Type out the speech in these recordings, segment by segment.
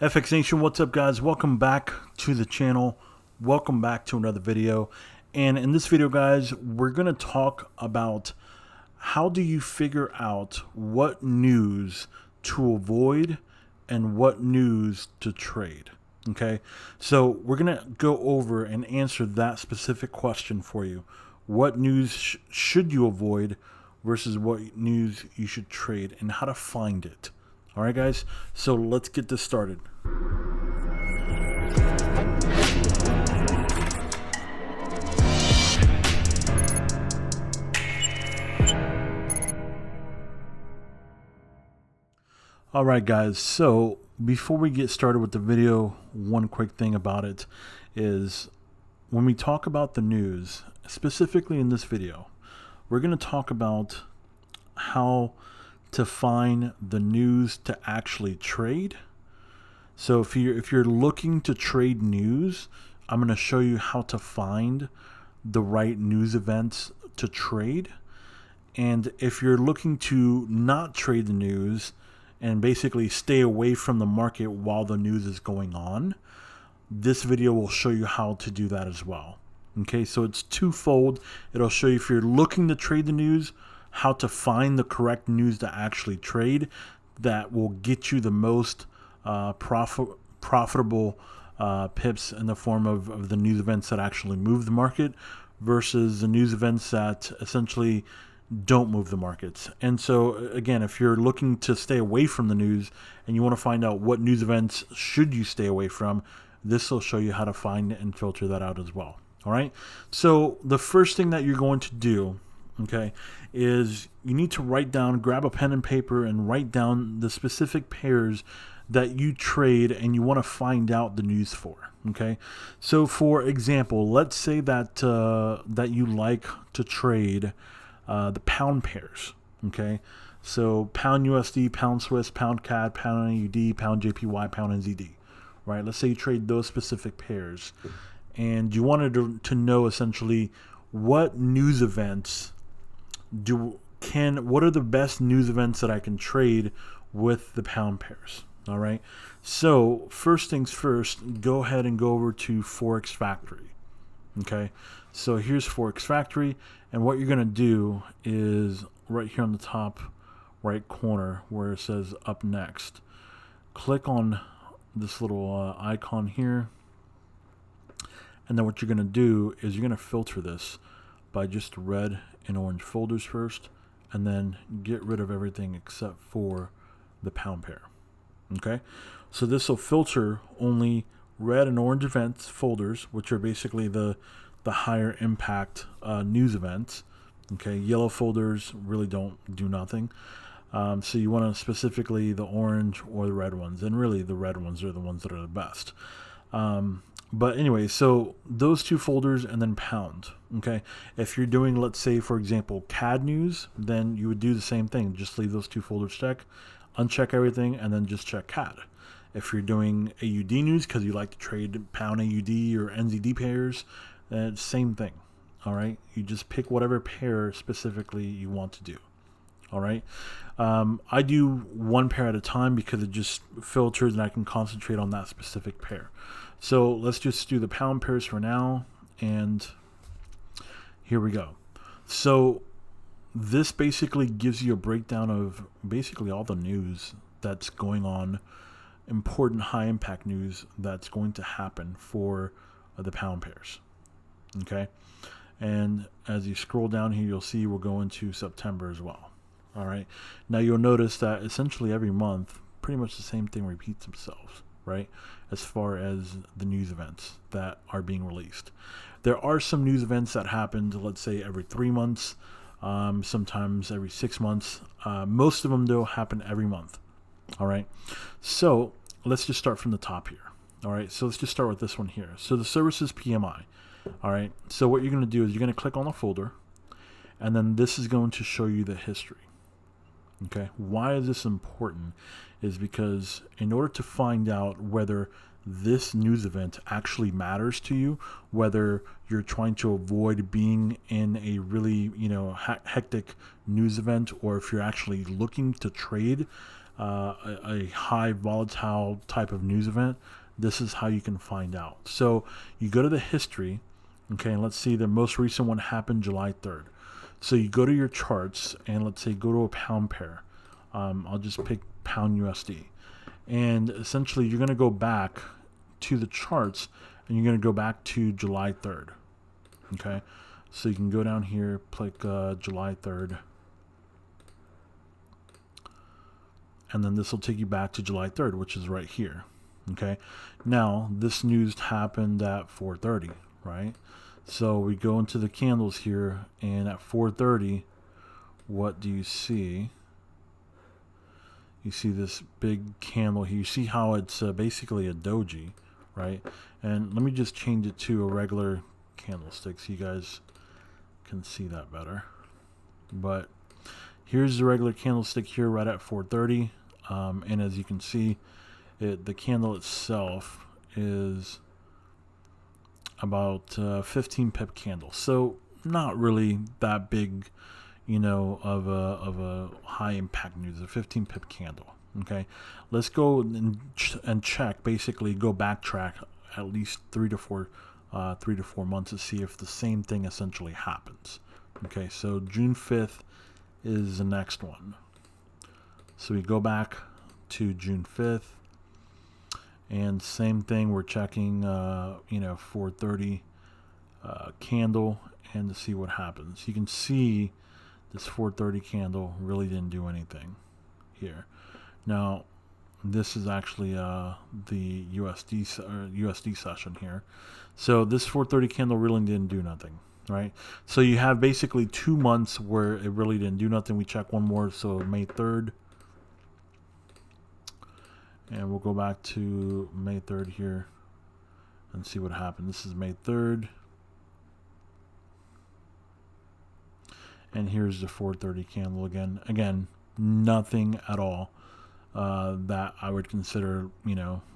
FX Nation, what's up guys? Welcome back to the channel. Welcome back to another video. And in this video guys, we're going to talk about how do you figure out what news to avoid and what news to trade. Okay, so we're going to go over and answer that specific question for you. What news should you avoid versus what news you should trade and how to find it. All right, guys, so let's get this started. All right, guys, so before we get started with the video, one quick thing about it is when we talk about the news, specifically in this video, we're going to talk about how to find the news to actually trade. So if you're looking to trade news, I'm going to show you how to find the right news events to trade. And if you're looking to not trade the news and basically stay away from the market while the news is going on, this video will show you how to do that as well. Okay, so it's twofold. It'll show you if you're looking to trade the news, how to find the correct news to actually trade that will get you the most profitable pips in the form of the news events that actually move the market versus the news events that essentially don't move the markets. And so again, if you're looking to stay away from the news and you want to find out what news events should you stay away from, this will show you how to find and filter that out as well. All right, so the first thing that you're going to do, okay, is you need to write down, grab a pen and paper and write down the specific pairs that you trade and you want to find out the news for. Okay, so for example, let's say that that you like to trade the pound pairs. Okay, so pound USD, pound Swiss, pound CAD, pound AUD, pound JPY, pound NZD. Right, let's say you trade those specific pairs and you wanted to know essentially what news events what are the best news events that I can trade with the pound pairs. All right, so first things first, go ahead and go over to Forex Factory. Okay, so here's Forex Factory, and what you're going to do is right here on the top right corner where it says up next, click on this little icon here, and then what you're going to do is you're going to filter this by just red and orange folders first, and then get rid of everything except for the pound pair. Okay, so this will filter only red and orange events folders, which are basically the higher impact news events. Okay, yellow folders really don't do nothing. So you want to specifically the orange or the red ones, and really the red ones are the ones that are the best. But anyway, so those two folders and then pound. Okay, if you're doing, let's say for example, CAD news, then you would do the same thing. Just leave those two folders checked, uncheck everything, and then just check CAD. If you're doing AUD news because you like to trade pound AUD or NZD pairs, same thing. All right, you just pick whatever pair specifically you want to do. All right, I do one pair at a time because it just filters and I can concentrate on that specific pair. So let's just do the pound pairs for now, and here we go. So this basically gives you a breakdown of basically all the news that's going on, important high impact news that's going to happen for the pound pairs. Okay, and as you scroll down here, you'll see we'll go into September as well. All right, now you'll notice that essentially every month pretty much the same thing repeats themselves, right, as far as the news events that are being released. There are some news events that happened, let's say every 3 months, sometimes every 6 months. Most of them though happen every month. All right, so let's just start from the top here. All right, so let's just start with this one here. So the services PMI. All right, so what you're going to do is you're going to click on the folder, and then this is going to show you the history. Okay, why is this important is because in order to find out whether this news event actually matters to you, whether you're trying to avoid being in a really hectic news event, or if you're actually looking to trade a high volatile type of news event, this is how you can find out. So you go to the history, okay, and let's see, the most recent one happened July 3rd. So you go to your charts and let's say go to a pound pair. I'll just pick pound USD. And essentially you're going to go back to the charts and you're going to go back to July 3rd. Okay, so you can go down here, click July 3rd. And then this will take you back to July 3rd, which is right here. Okay, now this news happened at 4:30, right? So we go into the candles here, and at 4:30, what do you see? You see this big candle here. You see how it's basically a doji, right? And let me just change it to a regular candlestick so you guys can see that better. But here's the regular candlestick here right at 4:30. And as you can see, the candle itself is about 15 pip candle. So not really that big, of a high impact news. A 15 pip candle. Okay, let's go and check. Basically, go backtrack at least 3 to 4 months to see if the same thing essentially happens. Okay, so June 5th is the next one. So we go back to June 5th, and same thing, we're checking 4:30 candle, and to see what happens. You can see this 4:30 candle really didn't do anything here. Now this is actually the USD session here. So this 4:30 candle really didn't do nothing, right? So you have basically 2 months where it really didn't do nothing. We check one more, so May 3rd. And we'll go back to May 3rd here and see what happened. This is May 3rd. And here's the 4:30 candle again. Again, nothing at all that I would consider,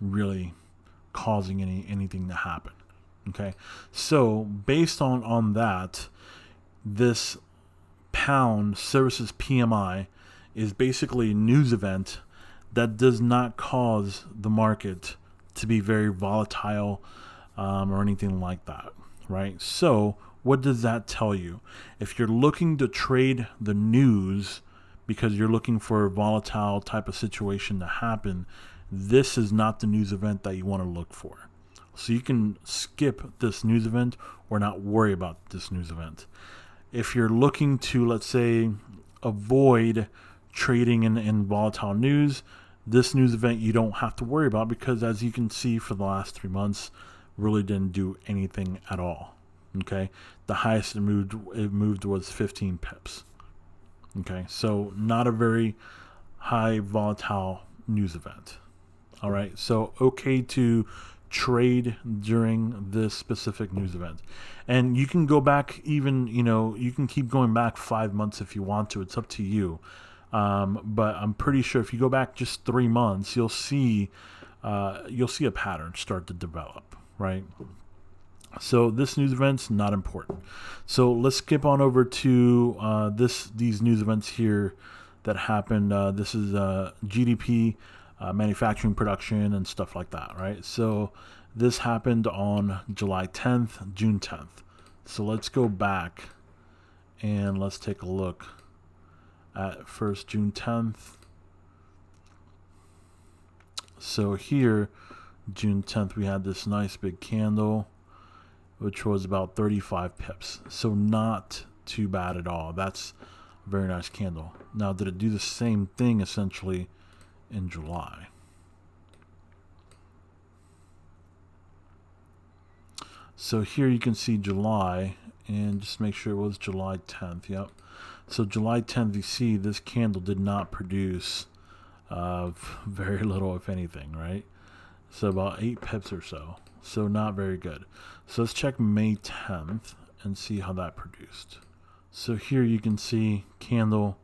really causing anything to happen. Okay, so based on that, this pound services PMI is basically a news event that does not cause the market to be very volatile or anything like that, right? So what does that tell you? If you're looking to trade the news because you're looking for a volatile type of situation to happen, this is not the news event that you want to look for. So you can skip this news event or not worry about this news event. If you're looking to, let's say, avoid trading in volatile news, this news event you don't have to worry about, because as you can see, for the last 3 months really didn't do anything at all. Okay, the highest it moved was 15 pips. Okay, so not a very high volatile news event. All right, so okay to trade during this specific news event. And you can go back even, you can keep going back 5 months if you want to. It's up to you. But I'm pretty sure if you go back just 3 months, you'll see a pattern start to develop, right? So this news event's not important. So let's skip on over to these news events here that happened. This is GDP, manufacturing production, and stuff like that, right? So this happened on July 10th, June 10th. So let's go back and let's take a look at first June 10th. So here, June 10th, we had this nice big candle, which was about 35 pips. So not too bad at all. That's a very nice candle. Now, did it do the same thing essentially in July? So here you can see July, and just make sure it was July 10th. Yep. So July 10th, you see this candle did not produce very little, if anything, right? So about 8 pips or so. So not very good. So let's check May 10th and see how that produced. So here you can see candle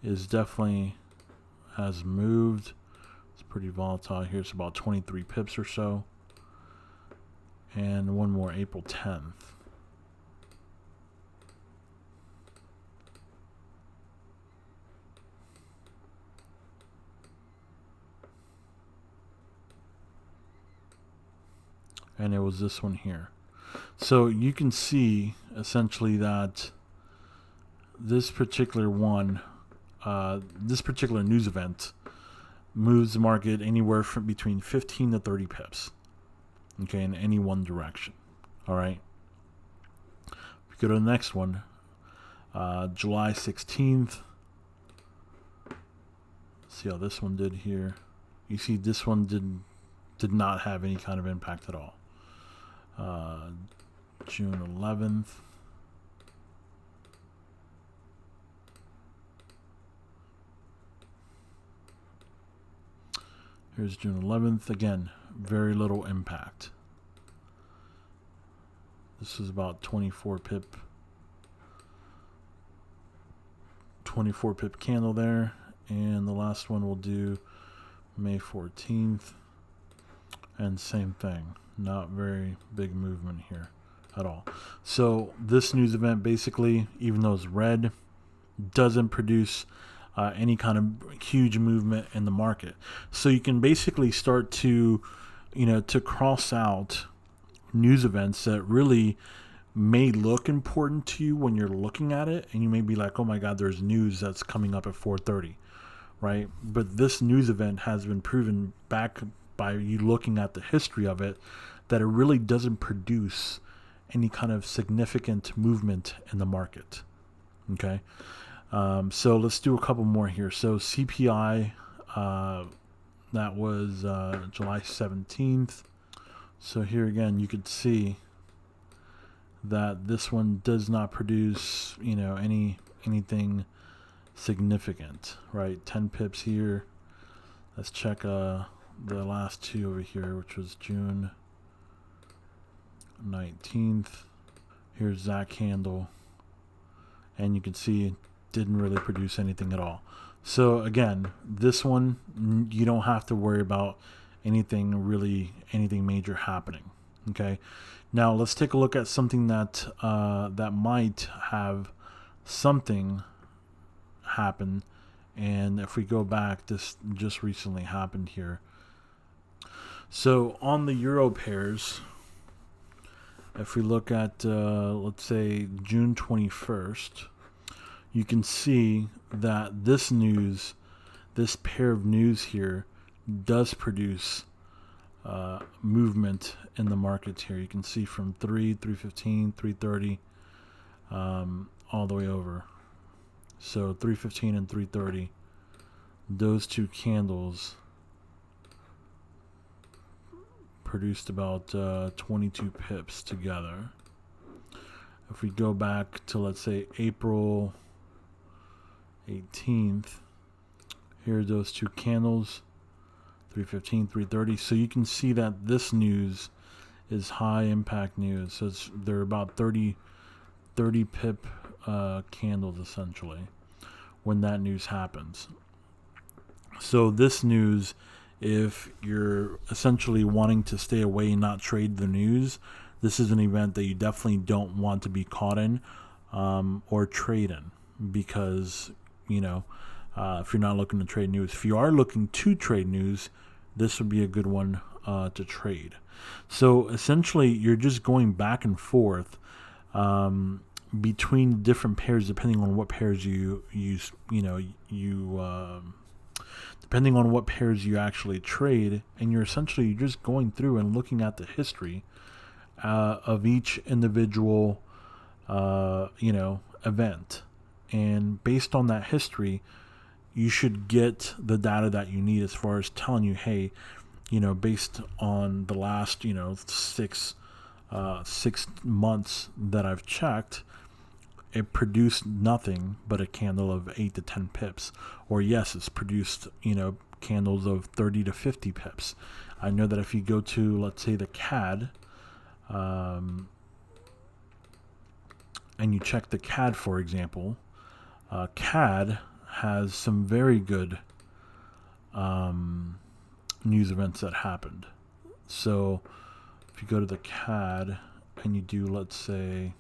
is definitely has moved. It's pretty volatile here. It's about 23 pips or so. And one more, April 10th. and it was this one here. So you can see essentially that this particular one, this particular news event moves the market anywhere from between 15 to 30 pips, okay, in any one direction. All right. We go to the next one, July 16th. See how this one did here. You see this one did not have any kind of impact at all. June 11th. Here's June 11th. Again, very little impact. This is about 24 pip candle there. And the last one we'll do May 14th. And same thing. Not very big movement here at all. So this news event basically, even though it's red, doesn't produce any kind of huge movement in the market. So you can basically start to, to cross out news events that really may look important to you when you're looking at it, and you may be like, oh my God, there's news that's coming up at 4:30, right? But this news event has been proven back by you looking at the history of it that it really doesn't produce any kind of significant movement in the market. Okay. So let's do a couple more here. So CPI, that was July 17th. So here again, you could see that this one does not produce, anything significant, right? 10 pips here. Let's check the last two over here, which was June 19th. Here's that candle. And you can see it didn't really produce anything at all. So again, this one, you don't have to worry about anything major happening. Okay. Now let's take a look at something that that might have something happen. And if we go back, this just recently happened here. So on the euro pairs, if we look at, let's say, June 21st, you can see that this pair of news here does produce movement in the markets here. You can see from 3:15, 3:30, all the way over. So 3:15 and 3:30, those two candles produced about 22 pips together. If we go back to, let's say, April 18th, here are those two candles, 3:15, 3:30. So you can see that this news is high impact news. So they're about 30 pip candles essentially when that news happens. So this news, if you're essentially wanting to stay away and not trade the news, this is an event that you definitely don't want to be caught in or trade in, because if you're not looking to trade news. If you are looking to trade news, this would be a good one to trade. So essentially, you're just going back and forth between different pairs, depending on what pairs you use. Depending on what pairs you actually trade, and you're just going through and looking at the history of each individual, event, and based on that history, you should get the data that you need as far as telling you, hey, based on the last, 6 months that I've checked, it produced nothing but a candle of 8 to 10 pips. Or yes, it's produced, candles of 30 to 50 pips. I know that if you go to, let's say, the CAD, and you check the CAD, for example, CAD has some very good news events that happened. So if you go to the CAD and you do, let's say,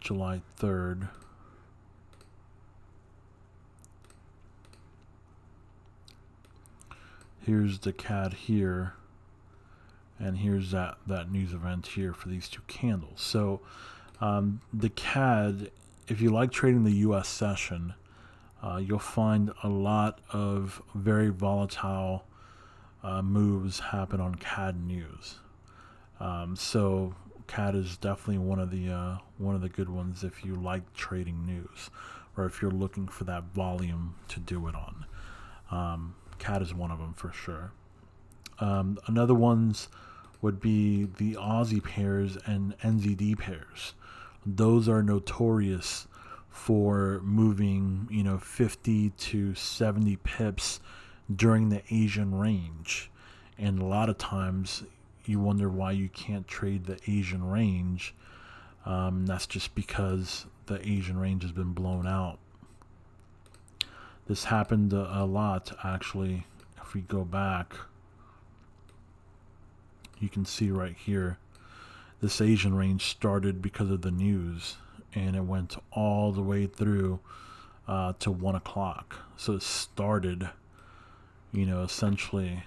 July 3rd, here's the CAD here, And here's that news event here for these two candles. So the CAD, if you like trading the US session, you'll find a lot of very volatile moves happen on CAD news. So CAD is definitely one of the good ones if you like trading news, or if you're looking for that volume to do it on. CAD is one of them for sure. Another ones would be the Aussie pairs and NZD pairs. Those are notorious for moving, 50 to 70 pips during the Asian range. And a lot of times you wonder why you can't trade the Asian range. That's just because the Asian range has been blown out. This happened a lot, actually. If we go back, you can see right here, this Asian range started because of the news, and it went all the way through to 1 o'clock. So it started, essentially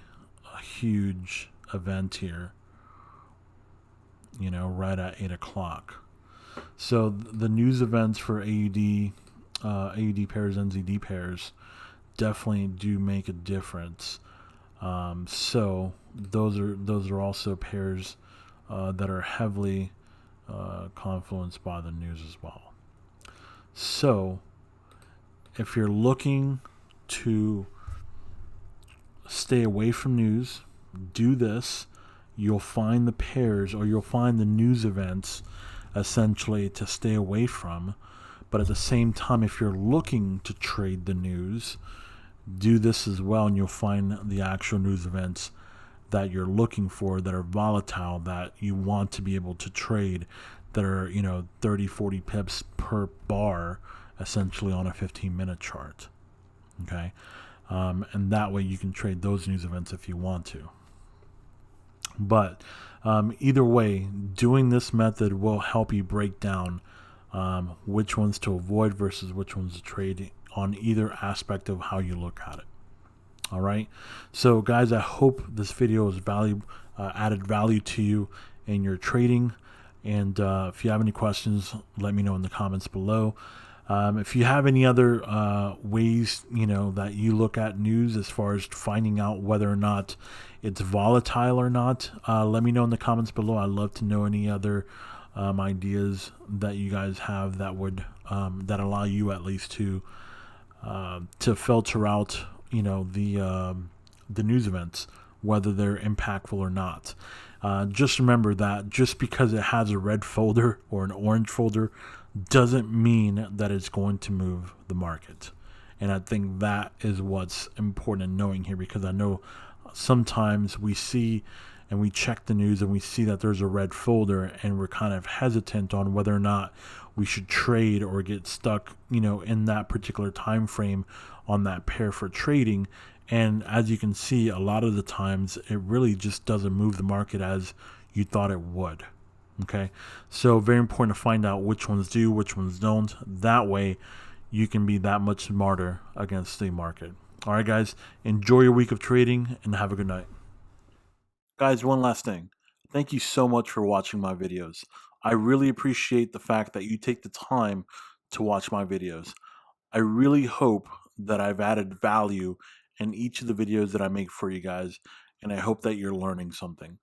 a huge event here, right at 8 o'clock. So the news events for AUD, AUD pairs, NZD pairs definitely do make a difference. So those are also pairs that are heavily confluenced by the news as well. So if you're looking to stay away from news, do this. You'll find the pairs, or you'll find the news events essentially to stay away from. But at the same time, if you're looking to trade the news, do this as well, and you'll find the actual news events that you're looking for, that are volatile, that you want to be able to trade, that are 30, 40 pips per bar, essentially on a 15-minute chart. Okay, and that way you can trade those news events if you want to. But either way, doing this method will help you break down which ones to avoid versus which ones to trade on either aspect of how you look at it. All right. So, guys, I hope this video has added value to you in your trading. And if you have any questions, let me know in the comments below. If you have any other ways, that you look at news as far as finding out whether or not it's volatile or not, let me know in the comments below. I'd love to know any other ideas that you guys have that would that allow you at least to filter out, the news events, whether they're impactful or not. Just remember that just because it has a red folder or an orange folder doesn't mean that it's going to move the market. And I think that is what's important in knowing here, because I know sometimes we see and we check the news and we see that there's a red folder, and we're kind of hesitant on whether or not we should trade or get stuck, in that particular time frame on that pair for trading. And as you can see, a lot of the times it really just doesn't move the market as you thought it would. Okay, so very important to find out which ones do, which ones don't. That way you can be that much smarter against the market. All right, guys, enjoy your week of trading and have a good night. Guys, one last thing. Thank you so much for watching my videos. I really appreciate the fact that you take the time to watch my videos. I really hope that I've added value in each of the videos that I make for you guys, and I hope that you're learning something.